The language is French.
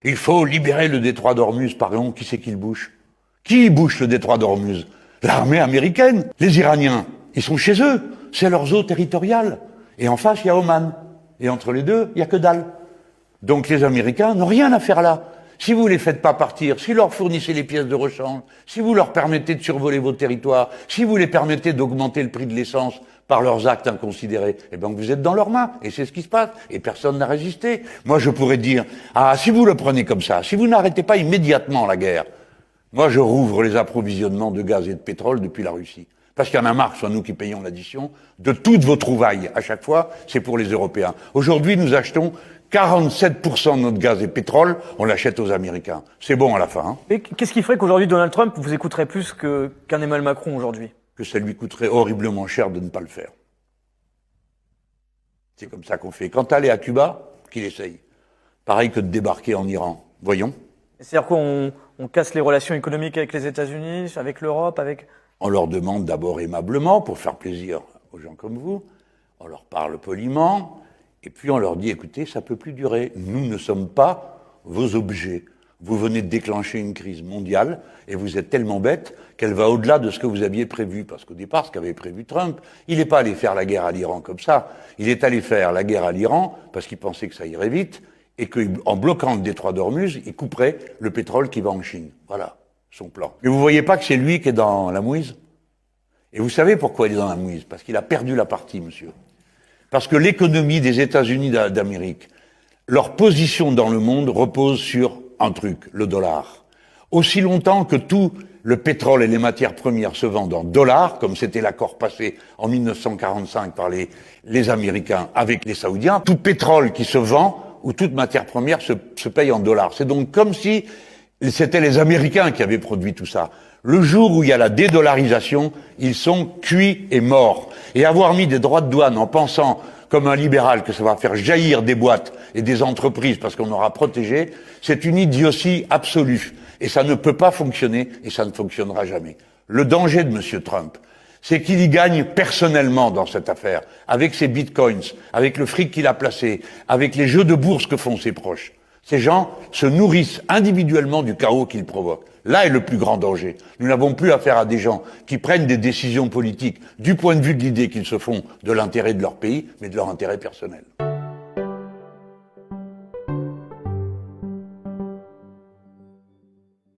Il faut libérer le détroit d'Ormuz, par exemple. Qui c'est qui le bouche? Qui bouche le détroit d'Ormuz? L'armée américaine. Les Iraniens, ils sont chez eux. C'est leurs eaux territoriales. Et en face, il y a Oman. Et entre les deux, il n'y a que dalle. Donc les Américains n'ont rien à faire là. Si vous les faites pas partir, si vous leur fournissez les pièces de rechange, si vous leur permettez de survoler vos territoires, si vous les permettez d'augmenter le prix de l'essence par leurs actes inconsidérés, eh bien vous êtes dans leurs mains. Et c'est ce qui se passe. Et personne n'a résisté. Moi, je pourrais dire, si vous le prenez comme ça, si vous n'arrêtez pas immédiatement la guerre, moi, je rouvre les approvisionnements de gaz et de pétrole depuis la Russie. Parce qu'il y en a marre que ce soit nous qui payons l'addition de toutes vos trouvailles. À chaque fois, c'est pour les Européens. Aujourd'hui, nous achetons 47% de notre gaz et pétrole, on l'achète aux Américains. C'est bon à la fin. Hein. Et qu'est-ce qui ferait qu'aujourd'hui Donald Trump vous écouterait plus qu'un Emmanuel Macron aujourd'hui? Que ça lui coûterait horriblement cher de ne pas le faire. C'est comme ça qu'on fait. Quand aller à Cuba, qu'il essaye. Pareil que de débarquer en Iran. Voyons. C'est-à-dire qu'on casse les relations économiques avec les États-Unis, avec l'Europe, avec... On leur demande d'abord aimablement, pour faire plaisir aux gens comme vous. On leur parle poliment. Et puis on leur dit, écoutez, ça peut plus durer. Nous ne sommes pas vos objets. Vous venez de déclencher une crise mondiale et vous êtes tellement bête qu'elle va au-delà de ce que vous aviez prévu. Parce qu'au départ, ce qu'avait prévu Trump, il n'est pas allé faire la guerre à l'Iran comme ça. Il est allé faire la guerre à l'Iran parce qu'il pensait que ça irait vite et qu'en bloquant le détroit d'Ormuz, il couperait le pétrole qui va en Chine. Voilà son plan. Mais vous voyez pas que c'est lui qui est dans la mouise? Et vous savez pourquoi il est dans la mouise? Parce qu'il a perdu la partie, monsieur. Parce que l'économie des États-Unis d'Amérique, leur position dans le monde repose sur un truc, le dollar. Aussi longtemps que tout le pétrole et les matières premières se vendent en dollars, comme c'était l'accord passé en 1945 par les Américains avec les Saoudiens, tout pétrole qui se vend ou toute matière première se paye en dollars. C'est donc comme si c'était les Américains qui avaient produit tout ça. Le jour où il y a la dédollarisation, ils sont cuits et morts. Et avoir mis des droits de douane en pensant, comme un libéral, que ça va faire jaillir des boîtes et des entreprises parce qu'on aura protégé, c'est une idiotie absolue. Et ça ne peut pas fonctionner et ça ne fonctionnera jamais. Le danger de M. Trump, c'est qu'il y gagne personnellement dans cette affaire, avec ses bitcoins, avec le fric qu'il a placé, avec les jeux de bourse que font ses proches. Ces gens se nourrissent individuellement du chaos qu'ils provoquent. Là est le plus grand danger. Nous n'avons plus affaire à des gens qui prennent des décisions politiques du point de vue de l'idée qu'ils se font de l'intérêt de leur pays, mais de leur intérêt personnel.